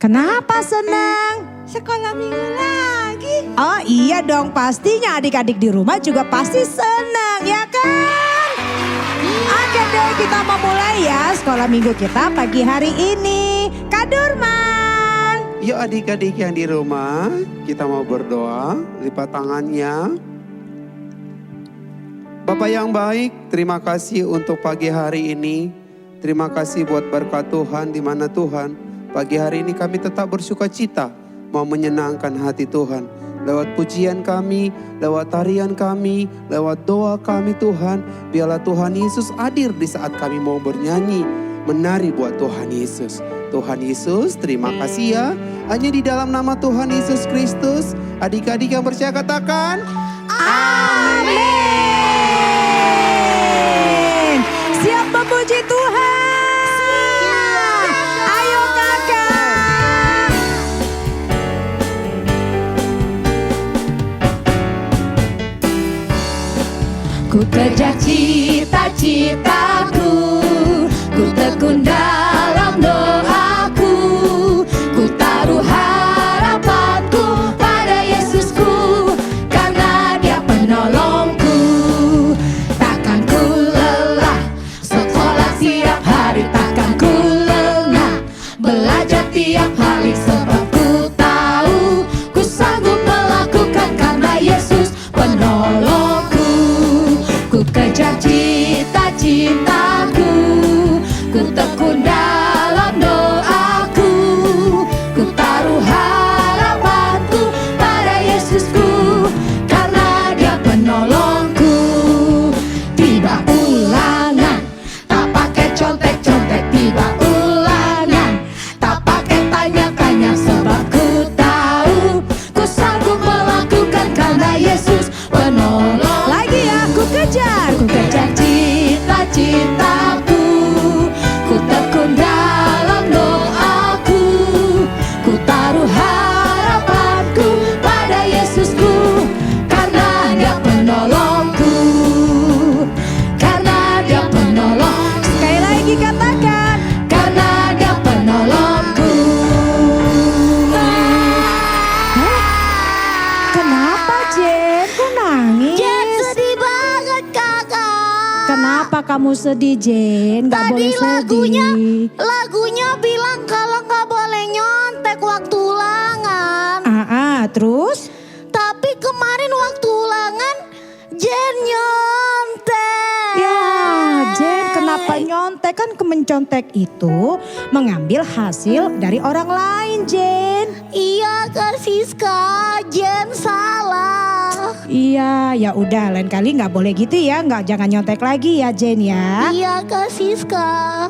Kenapa senang? Sekolah minggu lagi. Oh iya dong, pastinya adik-adik di rumah juga pasti senang, ya kan? Oke deh, kita mau mulai ya sekolah minggu kita pagi hari ini. Kak Durman. Yuk adik-adik yang di rumah, kita mau berdoa, lipat tangannya. Bapak yang baik, terima kasih untuk pagi hari ini. Terima kasih buat berkat Tuhan, di mana Tuhan pagi hari ini kami tetap bersuka cita, mau menyenangkan hati Tuhan. Lewat pujian kami, lewat tarian kami, lewat doa kami Tuhan. Biarlah Tuhan Yesus hadir di saat kami mau bernyanyi, menari buat Tuhan Yesus. Tuhan Yesus, terima kasih ya. Hanya di dalam nama Tuhan Yesus Kristus, adik-adik yang percaya katakan, Amin. Siap memuji Tuhan. Ayo kakak. Ku kejar cita-citaku, ku tekun dalam doaku, ku taruh harapanku pada Yesusku, karena Dia penolongku. Takkan ku lelah, sekolah tiap hari, takkan ku lengah, belajar tiap hari, sebab ku tahu ku sanggup melakukan karena Yesus penolongku. Ku kejar cita-citaku, ku tekun dalam doaku, ku taruh harapanku pada Yesusku, karena Dia penolongku. Tiba ulangan, tak pakai contek-contek, tiba ulangan, tak pakai tanya-tanya, sebab ku tahu ku sanggup melakukan karena Yesus penolong. Lagi ya, ku kejar. Ku kejar cita-citaku, ku tekun dalam doaku, ku taruh harapanku pada Yesusku, karena Dia penolongku, karena Dia penolong. Sekali lagi katakan. Karena Dia penolongku. Kenapa Jen? Kok nangis? Jen sedih banget kakak. Kenapa kamu sedih Jen? Gak Tadi boleh sedih. lagunya bilang kalau nggak boleh nyontek waktu ulangan. Terus? Tapi kemarin waktu ulangan Jen nyontek. Ya Jen, kenapa nyontek? Kan mencontek itu mengambil hasil dari orang lain Jen. Iya Kak Siska, Jen salah. Iya, ya udah lain kali nggak boleh gitu ya, jangan nyontek lagi ya Jen ya. Iya Kak Siska.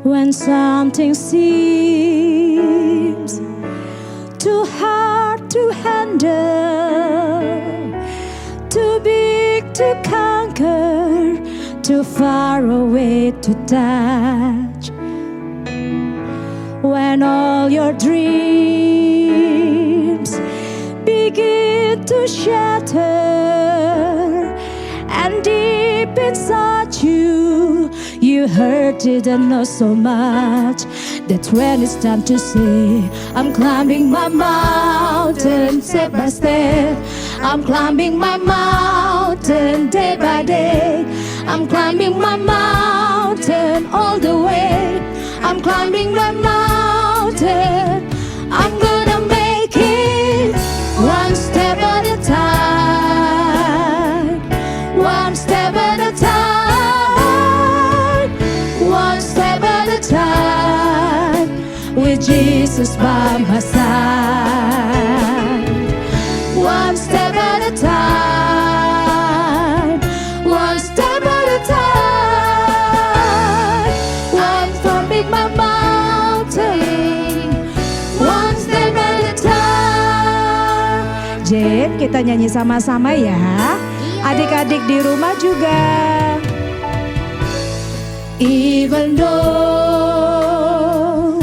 When something seems too hard to handle, too big to conquer, too far away to touch. When all your dreams begin to shatter, and deep inside you hurt it and know so much. That's when it's time to say, I'm climbing my mountain step by step. I'm climbing my mountain day by day. I'm climbing my mountain all the way. I'm climbing my mountain. I'm gonna make it one step at a time. One step at a time. One step at a time. With Jesus by my side. One step at a time. One step at a time. I'm climbing my mountain. One step at a time. Jen, kita nyanyi sama-sama ya. Adik-adik di rumah juga. Even though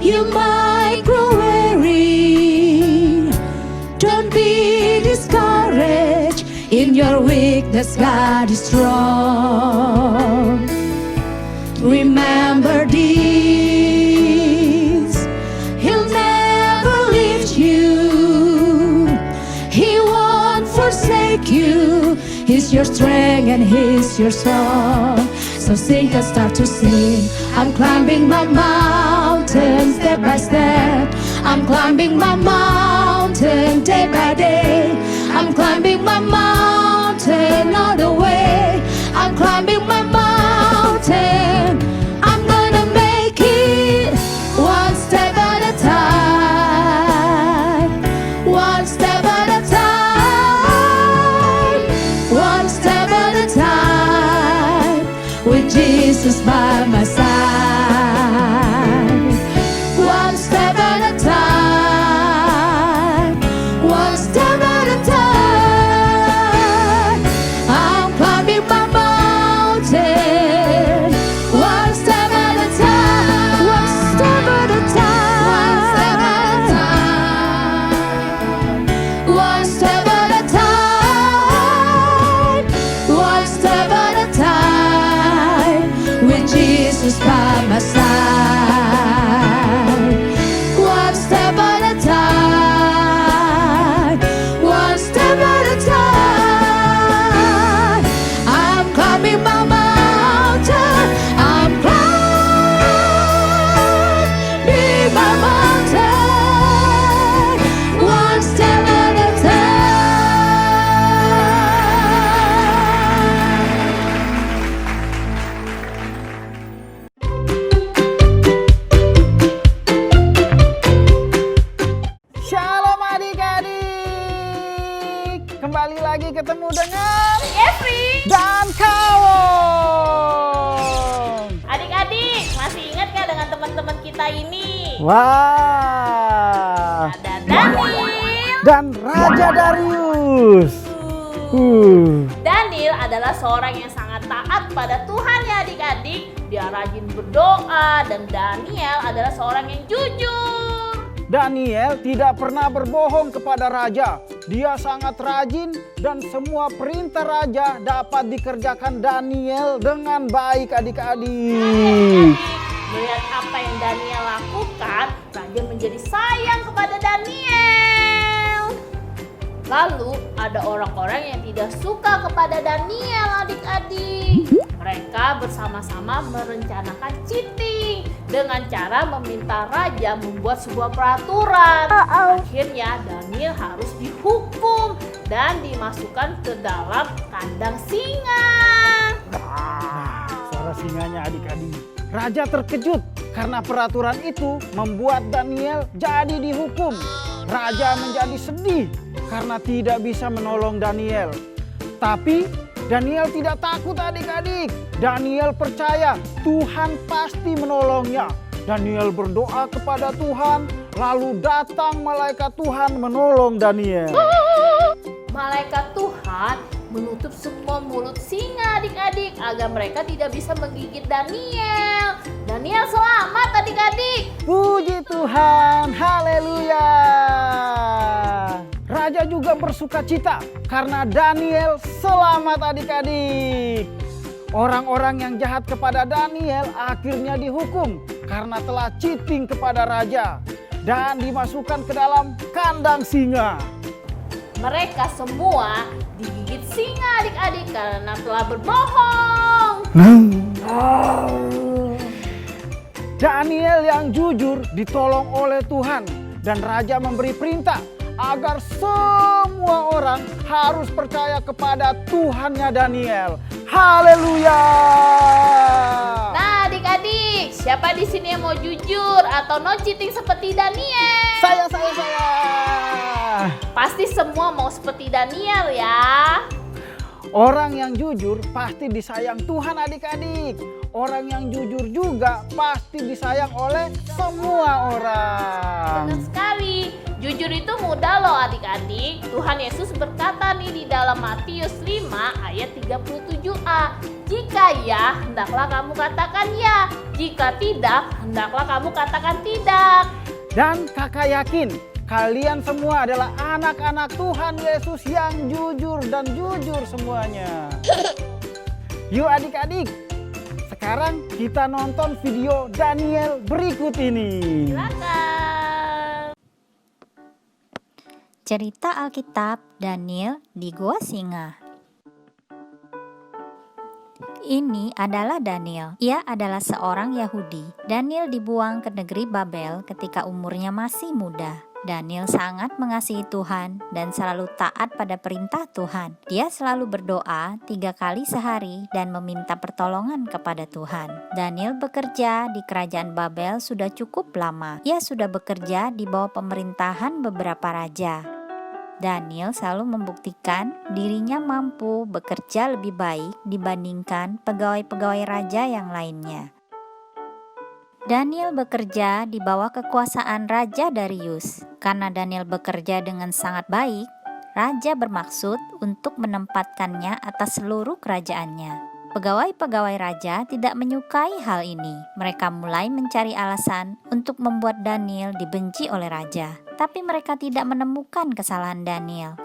you might grow weary, don't be discouraged. In your weakness, God is strong. your strength and He's your song. So sing and start to sing. I'm climbing my mountain step by step. I'm climbing my mountain day by day. I'm climbing my mountain all the way. I'm climbing my mountain. I'm gonna make it one step at a time. One step at a time. One step at a time. With Jesus by my side. One step at a time. One step at a time. I'm climbing my mountain. One step at a time. One step at a time. One step at a time. One step at a time. With Jesus by my side. One step at a time. One step at a time. I'm climbing my mountain. I'm climbing my mountain. One step at a Shalom adik-adik, kembali lagi ketemu dengan Efri, dan Kawong. adik-adik masih ingat gak dengan teman-teman kita ini? Wah, Ada Daniel. dan Raja Darius. Daniel adalah seorang yang sangat taat pada Tuhan ya adik-adik. Dia rajin berdoa dan Daniel adalah seorang yang jujur. Daniel tidak pernah berbohong kepada raja. Dia sangat rajin dan semua perintah raja dapat dikerjakan Daniel dengan baik adik-adik. Melihat apa yang Daniel lakukan, raja menjadi sayang kepada Daniel. Lalu ada orang-orang yang tidak suka kepada Daniel adik-adik. Mereka bersama-sama merencanakan cheating dengan cara meminta raja membuat sebuah peraturan. Akhirnya Daniel harus dihukum dan dimasukkan ke dalam kandang singa. Nah, suara singanya adik-adik. Raja terkejut karena peraturan itu membuat Daniel jadi dihukum. Raja menjadi sedih karena tidak bisa menolong Daniel. Tapi Daniel tidak takut adik-adik. Daniel percaya Tuhan pasti menolongnya. Daniel berdoa kepada Tuhan, lalu datang malaikat Tuhan menolong Daniel. Malaikat Tuhan menutup semua mulut singa adik-adik agar mereka tidak bisa menggigit Daniel. Daniel selamat adik-adik. Puji Tuhan, haleluya. Raja juga bersuka cita karena Daniel selamat adik-adik. Orang-orang yang jahat kepada Daniel akhirnya dihukum karena telah cheating kepada raja dan dimasukkan ke dalam kandang singa. Mereka semua digigit singa adik-adik karena telah berbohong. Daniel yang jujur ditolong oleh Tuhan dan raja memberi perintah agar semua orang harus percaya kepada Tuhannya Daniel. Haleluya. Nah adik-adik, siapa di sini yang mau jujur atau no cheating seperti Daniel? Saya. Pasti semua mau seperti Daniel ya. Orang yang jujur pasti disayang Tuhan adik-adik. Orang yang jujur juga pasti disayang oleh semua orang. Benar sekali. Jujur itu mudah loh adik-adik. Tuhan Yesus berkata nih di dalam Matius 5 ayat 37a. Jika ya, hendaklah kamu katakan ya. Jika tidak, hendaklah kamu katakan tidak. Dan kakak yakin kalian semua adalah anak-anak Tuhan Yesus yang jujur dan jujur semuanya. Yuk adik-adik, sekarang kita nonton video Daniel berikut ini. Silakan. Cerita Alkitab Daniel di Gua Singa. Ini adalah Daniel. Ia adalah seorang Yahudi. Daniel dibuang ke negeri Babel ketika umurnya masih muda. Daniel sangat mengasihi Tuhan dan selalu taat pada perintah Tuhan. Dia selalu berdoa 3 kali sehari dan meminta pertolongan kepada Tuhan. Daniel bekerja di kerajaan Babel sudah cukup lama. Ia sudah bekerja di bawah pemerintahan beberapa raja. Daniel selalu membuktikan dirinya mampu bekerja lebih baik dibandingkan pegawai-pegawai raja yang lainnya. Daniel bekerja di bawah kekuasaan Raja Darius. Karena Daniel bekerja dengan sangat baik, raja bermaksud untuk menempatkannya atas seluruh kerajaannya. Pegawai-pegawai raja tidak menyukai hal ini. Mereka mulai mencari alasan untuk membuat Daniel dibenci oleh raja. Tapi mereka tidak menemukan kesalahan Daniel.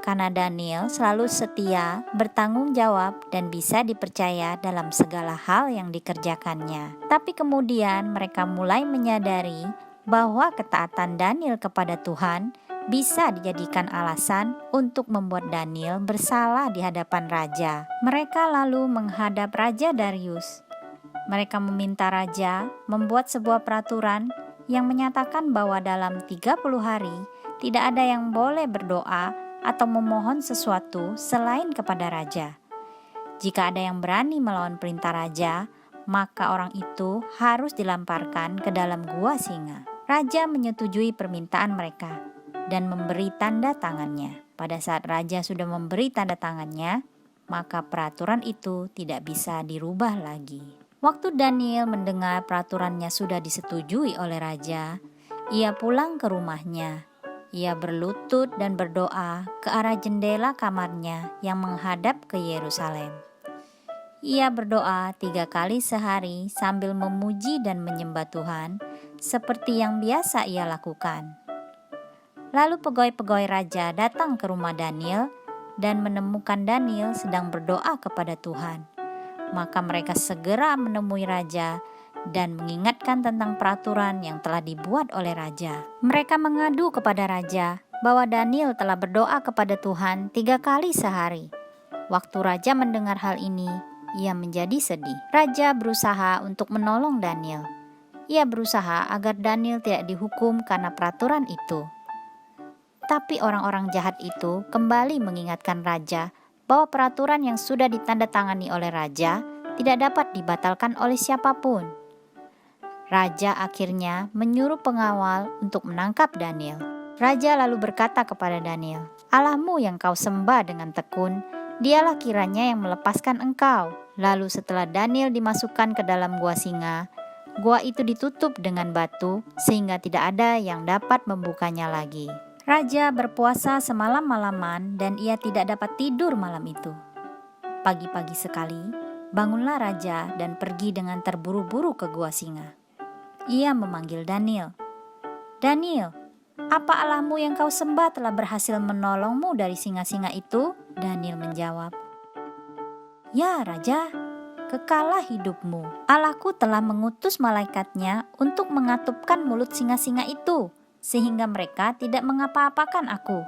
Karena Daniel selalu setia, bertanggung jawab, dan bisa dipercaya dalam segala hal yang dikerjakannya. Tapi kemudian mereka mulai menyadari bahwa ketaatan Daniel kepada Tuhan bisa dijadikan alasan untuk membuat Daniel bersalah di hadapan raja. Mereka lalu menghadap Raja Darius. Mereka meminta raja membuat sebuah peraturan yang menyatakan bahwa dalam 30 hari tidak ada yang boleh berdoa atau memohon sesuatu selain kepada raja. Jika ada yang berani melawan perintah raja, maka orang itu harus dilemparkan ke dalam gua singa. Raja menyetujui permintaan mereka dan memberi tanda tangannya. Pada saat raja sudah memberi tanda tangannya, maka peraturan itu tidak bisa dirubah lagi. Waktu Daniel mendengar peraturannya sudah disetujui oleh raja, ia pulang ke rumahnya. Ia berlutut dan berdoa ke arah jendela kamarnya yang menghadap ke Yerusalem. Ia berdoa 3 kali sehari sambil memuji dan menyembah Tuhan seperti yang biasa ia lakukan. Lalu pegawai-pegawai raja datang ke rumah Daniel dan menemukan Daniel sedang berdoa kepada Tuhan. Maka mereka segera menemui raja dan mengingatkan tentang peraturan yang telah dibuat oleh raja. Mereka mengadu kepada raja bahwa Daniel telah berdoa kepada Tuhan 3 kali sehari. Waktu raja mendengar hal ini, ia menjadi sedih. Raja berusaha untuk menolong Daniel. Ia berusaha agar Daniel tidak dihukum karena peraturan itu. Tapi orang-orang jahat itu kembali mengingatkan raja bahwa peraturan yang sudah ditandatangani oleh raja tidak dapat dibatalkan oleh siapapun. Raja akhirnya menyuruh pengawal untuk menangkap Daniel. Raja lalu berkata kepada Daniel, "Allahmu yang kau sembah dengan tekun, dialah kiranya yang melepaskan engkau." Lalu setelah Daniel dimasukkan ke dalam gua singa, gua itu ditutup dengan batu sehingga tidak ada yang dapat membukanya lagi. Raja berpuasa semalam-malaman dan ia tidak dapat tidur malam itu. Pagi-pagi sekali, bangunlah raja dan pergi dengan terburu-buru ke gua singa. Ia memanggil Daniel. "Daniel, apa Allahmu yang kau sembah telah berhasil menolongmu dari singa-singa itu?" Daniel menjawab, "Ya Raja, kekalah hidupmu. Allahku telah mengutus malaikatnya untuk mengatupkan mulut singa-singa itu, sehingga mereka tidak mengapa-apakan aku.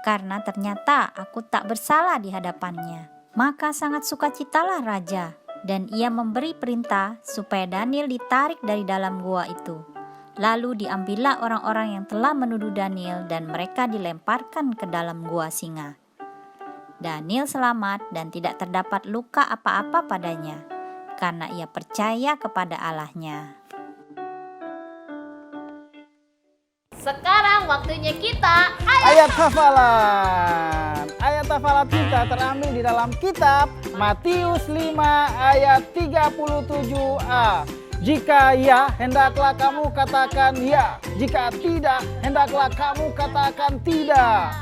Karena ternyata aku tak bersalah di hadapannya." Maka sangat sukacitalah raja, dan ia memberi perintah supaya Daniel ditarik dari dalam gua itu. Lalu diambillah orang-orang yang telah menuduh Daniel dan mereka dilemparkan ke dalam gua singa. Daniel selamat dan tidak terdapat luka apa-apa padanya, karena ia percaya kepada Allahnya. Sekarang waktunya kita Ayat hafalan. Ayat hafalan kita terambil di dalam kitab Matius 5 ayat 37a. Jika ya, hendaklah kamu katakan ya. Jika tidak, hendaklah kamu katakan tidak.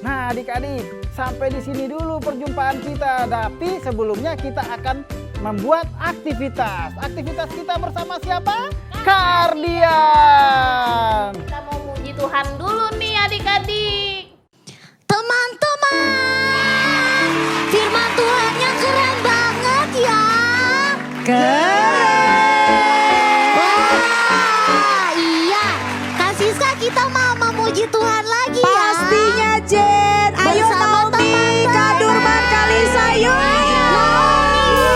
Nah, adik-adik, sampai di sini dulu perjumpaan kita. Tapi sebelumnya kita akan membuat aktivitas. Aktivitas kita bersama siapa? Kardian. Kita mau muji Tuhan dulu nih adik-adik. Teman-teman, firman Tuhannya keren banget ya. Wah, iya. Kak Siska, kita mau memuji Tuhan lagi ya. Pastinya Jen. Ayo Bersama Naomi, teman-teman. Kak Durman, Kalisa, yuk. Naomi,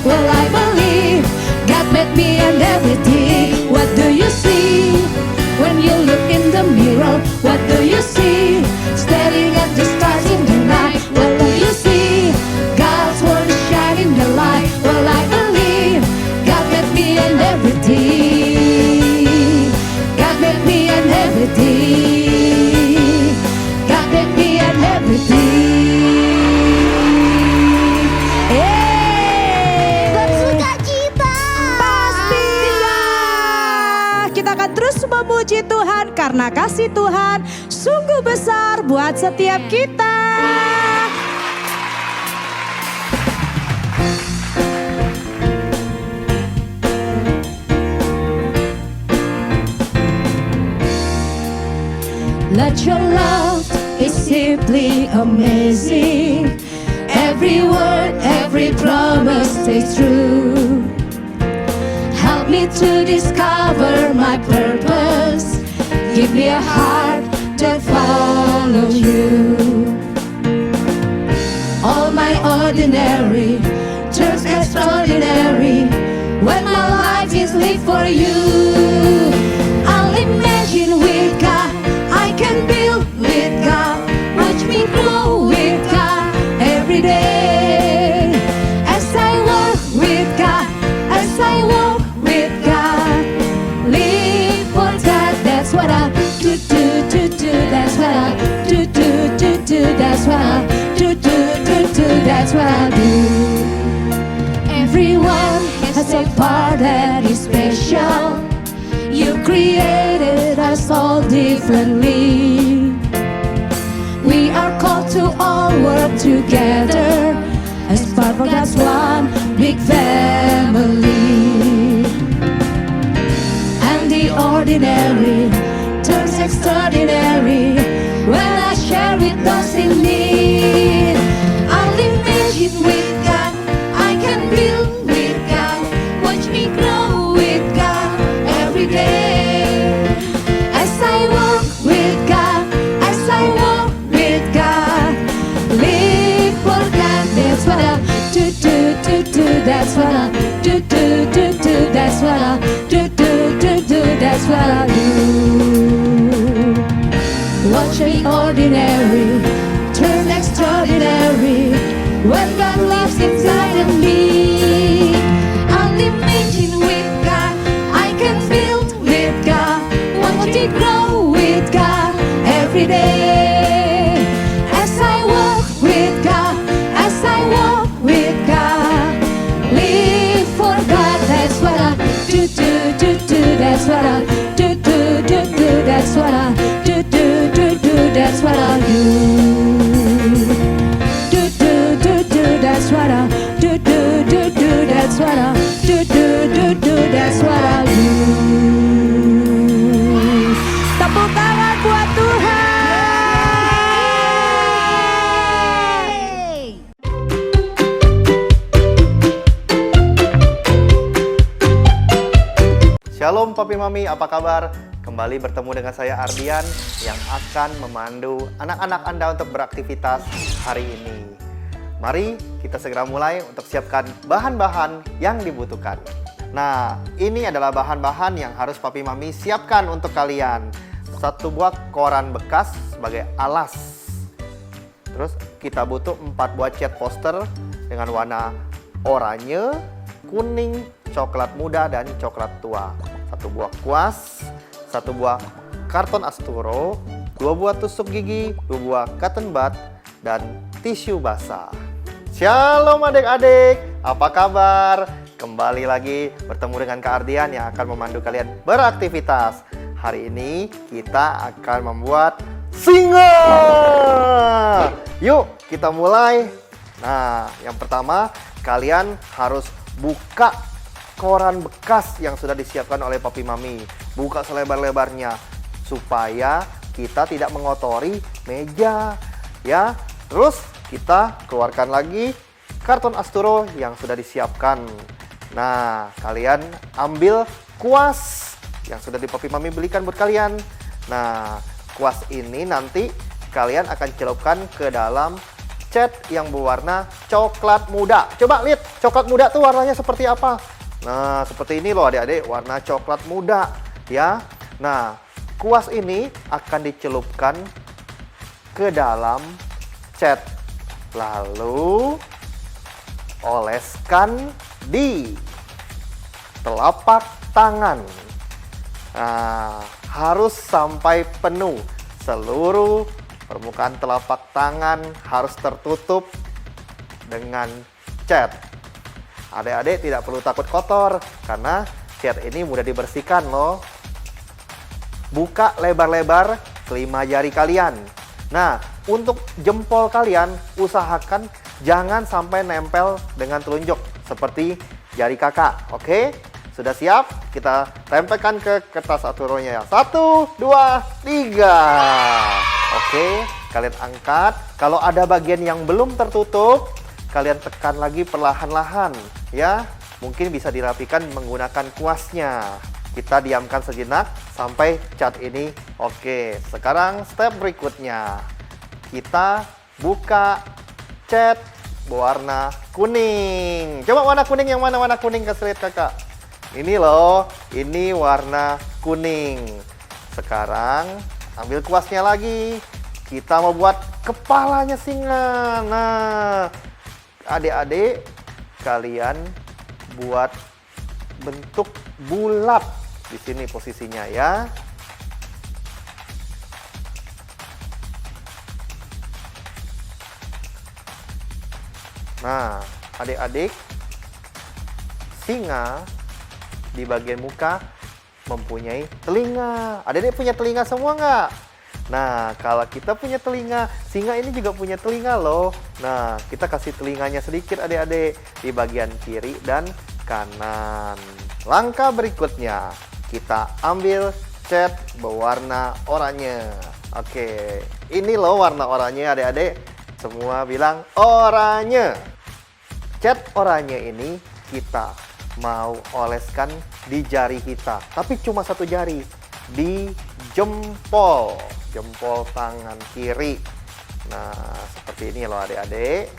Well, I believe God made me and everything. What do you see when you look in the mirror? What do you see? Staring at the stars in the night. What do you see? God's word is shining the light. Well, I believe God made me and everything. God made me and everything. God made me and everything. Hey. Bersukacita. Pastinya kita akan terus memuji Tuhan karena kasih Tuhan sungguh besar buat setiap kita. Let your love is simply amazing. Every word, every promise stays true. Help me to discover my purpose. Give me a heart that follows you. All my ordinary turns extraordinary when my life is lived for you. I'll imagine with God, I can build with God. Watch me grow with God every day. As I work with God, as I walk with God, live for God. That's what I do. That's what I do. That's what I do. That's what I do. Everyone has a part that is special. You created us all differently. We are called to all work together as part of God's one big family. And the ordinary turns extraordinary when I share with those in need. I'll imagine with God, I can build with God. Watch me grow with God every day. As I walk with God, as I walk with God, live for God. That's what I do. That's what I do. That's what I do. That's what I do. Watch the ordinary turn extraordinary when God lives inside of me. I'll imagine with God, I can build with God. Want to grow with God every day. As I walk with God, as I walk with God, live for God. That's what I do. That's what I do. That's what I do. That's what I do. That's what I do. That's what I do. That's what I do. Tepuk tangan buat Tuhan. Shalom Papi Mami, apa kabar? Kembali bertemu dengan saya Ardian yang akan memandu anak-anak Anda untuk beraktivitas hari ini. Mari kita segera mulai untuk siapkan bahan-bahan yang dibutuhkan. Nah, ini adalah bahan-bahan yang harus Papi Mami siapkan untuk kalian. 1 buah koran bekas sebagai alas. Terus kita butuh 4 buah cat poster dengan warna oranye, kuning, coklat muda, dan coklat tua. 1 buah kuas, 1 buah karton asturo, 2 buah tusuk gigi, 2 buah cotton bud, dan tisu basah. Shalom adik-adik, apa kabar? Kembali lagi bertemu dengan Kak Ardian yang akan memandu kalian beraktivitas. Hari ini kita akan membuat singa. Yuk kita mulai. Nah, yang pertama kalian harus buka koran bekas yang sudah disiapkan oleh Papi Mami. Buka selebar-lebarnya supaya kita tidak mengotori meja, ya. Terus kita keluarkan lagi karton asturo yang sudah disiapkan. Nah, kalian ambil kuas yang sudah di Papi Mami belikan buat kalian. Nah, kuas ini nanti kalian akan celupkan ke dalam cat yang berwarna coklat muda. Coba lihat, coklat muda tuh warnanya seperti apa? Nah, seperti ini loh adik-adik, warna coklat muda ya. Nah, kuas ini akan dicelupkan ke dalam cat. Lalu oleskan di telapak tangan. Nah, harus sampai penuh. Seluruh permukaan telapak tangan harus tertutup dengan cat. Adik-adik tidak perlu takut kotor karena cat ini mudah dibersihkan loh. Buka lebar-lebar kelima jari kalian. Nah, untuk jempol kalian usahakan jangan sampai nempel dengan telunjuk seperti jari kakak. Oke? Sudah siap? Kita tempelkan ke kertas aturannya ya. 1, 2, 3. Oke, kalian angkat. Kalau ada bagian yang belum tertutup, kalian tekan lagi perlahan-lahan ya. Mungkin bisa dirapikan menggunakan kuasnya. Kita diamkan sejenak sampai cat ini oke. Sekarang step berikutnya. Kita buka cat berwarna kuning. Coba warna kuning yang mana? Warna kuning, kasih lihat kakak. Ini loh, ini warna kuning. Sekarang ambil kuasnya lagi. Kita mau buat kepalanya singa. Nah, adik-adik kalian buat bentuk bulat di sini posisinya ya. Nah, adik-adik, singa di bagian muka mempunyai telinga. Adik-adik punya telinga semua nggak? Nah, kalau kita punya telinga, singa ini juga punya telinga loh. Nah, kita kasih telinganya sedikit adik-adik di bagian kiri dan kanan. Langkah berikutnya, kita ambil cat berwarna oranye. Oke, ini loh warna oranye adik-adik. Semua bilang oranye. Cat oranye ini kita mau oleskan di jari kita, tapi cuma satu jari, di jempol tangan kiri. Nah, seperti ini loh adik-adik.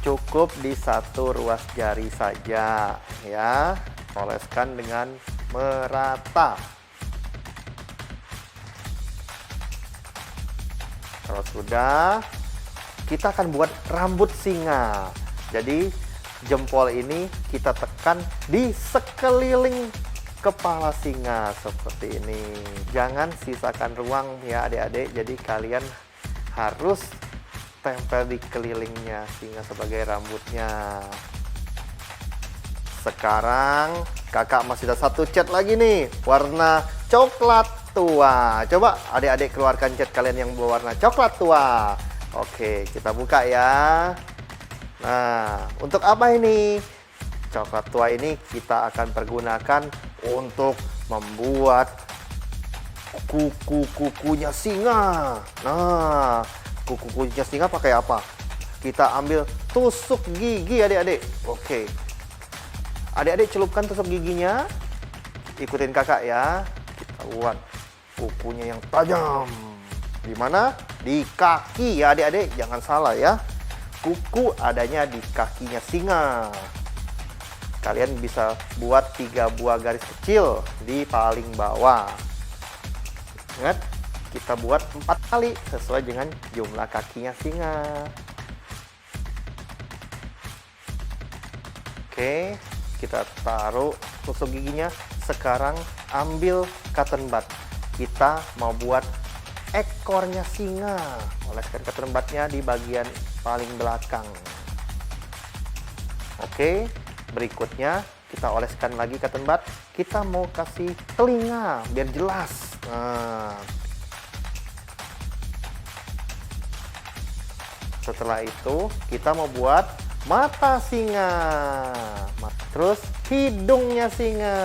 Cukup di satu ruas jari saja ya. Oleskan dengan merata. Kalau sudah, kita akan buat rambut singa. Jadi jempol ini kita tekan di sekeliling kepala singa seperti ini. Jangan sisakan ruang ya adik-adik. Jadi kalian harus tempel di kelilingnya singa sebagai rambutnya. Sekarang kakak masih ada satu cat lagi nih, warna coklat tua. Coba adik-adik keluarkan cat kalian yang berwarna coklat tua. Oke, kita buka ya. Nah, untuk apa ini? Coklat tua ini kita akan pergunakan untuk membuat kuku-kukunya singa. Nah, kuku-kukunya singa pakai apa? Kita ambil tusuk gigi adik-adik. Oke. Adik-adik celupkan tusuk giginya. Ikutin kakak ya. Kita buat kukunya yang tajam. Di mana? Di kaki ya adik-adik. Jangan salah ya. Kuku adanya di kakinya singa. Kalian bisa buat 3 buah garis kecil di paling bawah. Ingat, kita buat 4 kali sesuai dengan jumlah kakinya singa. Oke, kita taruh tusuk giginya. Sekarang ambil cotton bud. Kita mau buat ekornya singa. Oleskan cotton budnya di bagian paling belakang. Oke, berikutnya kita oleskan lagi cotton bud. Kita mau kasih telinga biar jelas. Nah, setelah itu kita mau buat mata singa. Terus hidungnya singa.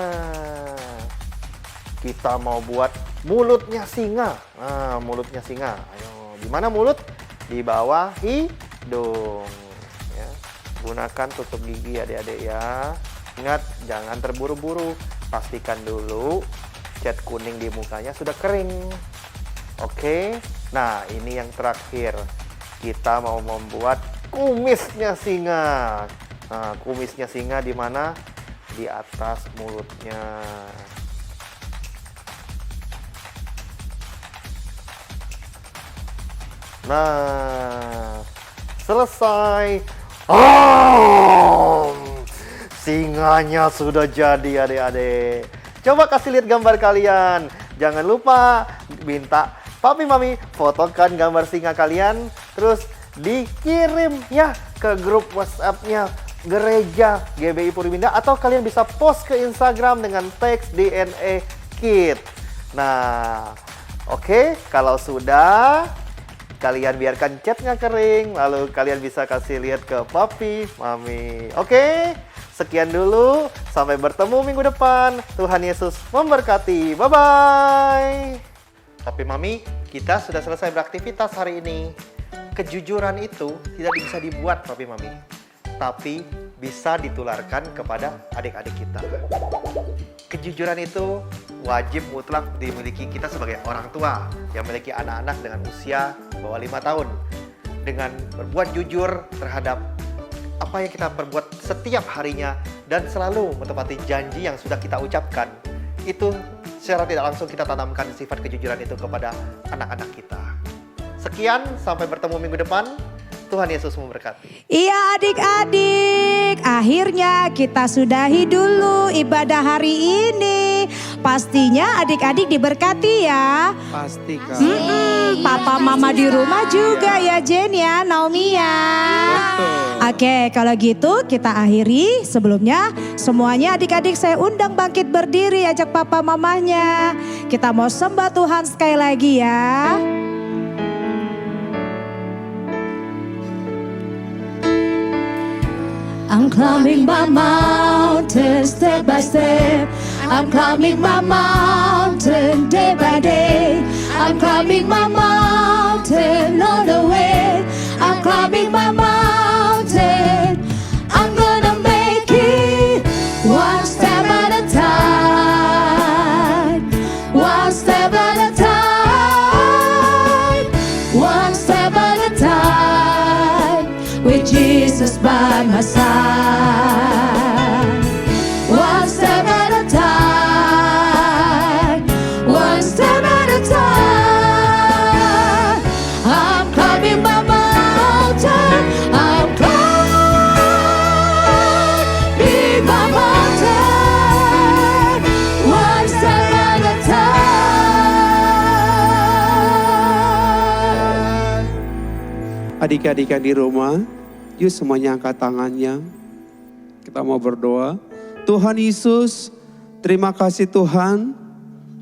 Kita mau buat mulutnya singa. Nah, mulutnya singa. Ayo, di mana mulut? Di bawah hidung. Ya. Gunakan tusuk gigi adik-adik ya. Ingat, jangan terburu-buru. Pastikan dulu cat kuning di mukanya sudah kering. Oke. Nah, ini yang terakhir. Kita mau membuat kumisnya singa. Nah, kumisnya singa di mana? Di atas mulutnya. Nah, selesai. Singanya sudah jadi adik-adik. Coba kasih lihat gambar kalian. Jangan lupa minta papi mami fotokan gambar singa kalian, terus dikirim ya ke grup WhatsApp-nya gereja GBI Purwinda, atau kalian bisa post ke Instagram dengan teks DNA Kid. Nah, oke, kalau sudah kalian biarkan catnya kering, lalu kalian bisa kasih lihat ke papi mami. Oke, sekian dulu, sampai bertemu minggu depan. Tuhan Yesus memberkati. Bye-bye. Papi mami, kita sudah selesai beraktivitas hari ini. Kejujuran itu tidak bisa dibuat papi mami, tapi bisa ditularkan kepada adik-adik kita. Kejujuran itu wajib mutlak dimiliki kita sebagai orang tua yang memiliki anak-anak dengan usia bawah 5 tahun. Dengan berbuat jujur terhadap apa yang kita perbuat setiap harinya dan selalu menepati janji yang sudah kita ucapkan, itu secara tidak langsung kita tanamkan sifat kejujuran itu kepada anak-anak kita. Sekian, sampai bertemu minggu depan. Tuhan Yesus memberkati. Iya adik-adik, akhirnya kita sudahi dulu ibadah hari ini. Pastinya adik-adik diberkati ya. Pasti Kak. Papa mama di rumah juga ya Jen ya, Naomi ya. Betul. Oke, kalau gitu kita akhiri. Sebelumnya semuanya adik-adik saya undang bangkit berdiri, ajak papa mamanya. Kita mau sembah Tuhan sekali lagi ya. I'm climbing my mountain step by step. I'm climbing my mountain day by day. I'm climbing my mountain all the way. I'm climbing my mountain. I'm gonna make it one step at a time. One step at a time. One step at a time. With Jesus by my side. One step at a time. One step at a time. I'm climbing my mountain. I'm climbing my mountain. One step at a time. Adik-adik yang di rumah, yuk semuanya angkat tangannya. Kita mau berdoa. Tuhan Yesus, terima kasih Tuhan.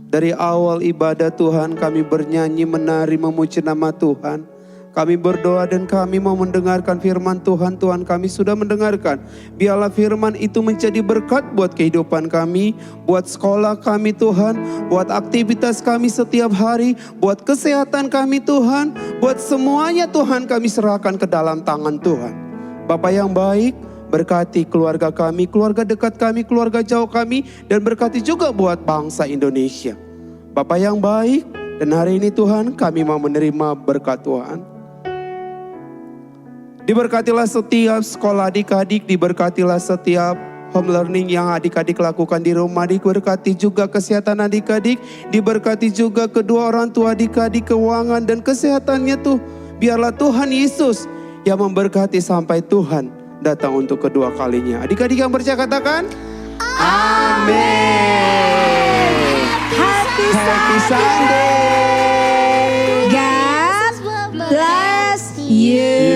Dari awal ibadah Tuhan kami bernyanyi, menari, memuji nama Tuhan. Kami berdoa dan kami mau mendengarkan firman Tuhan. Tuhan kami sudah mendengarkan. Biarlah firman itu menjadi berkat buat kehidupan kami, buat sekolah kami Tuhan, buat aktivitas kami setiap hari, buat kesehatan kami Tuhan, buat semuanya Tuhan kami serahkan ke dalam tangan Tuhan. Bapa yang baik, berkati keluarga kami, keluarga dekat kami, keluarga jauh kami, dan berkati juga buat bangsa Indonesia. Bapa yang baik, dan hari ini Tuhan kami mau menerima berkat Tuhan. Diberkatilah setiap sekolah adik-adik, diberkatilah setiap home learning yang adik-adik lakukan di rumah, diberkati juga kesehatan adik-adik, diberkati juga kedua orang tua adik-adik, keuangan dan kesehatannya tuh. Biarlah Tuhan Yesus yang memberkati sampai Tuhan datang untuk kedua kalinya. Adik-adik yang percaya katakan, Amin. Happy Sunday. God bless you.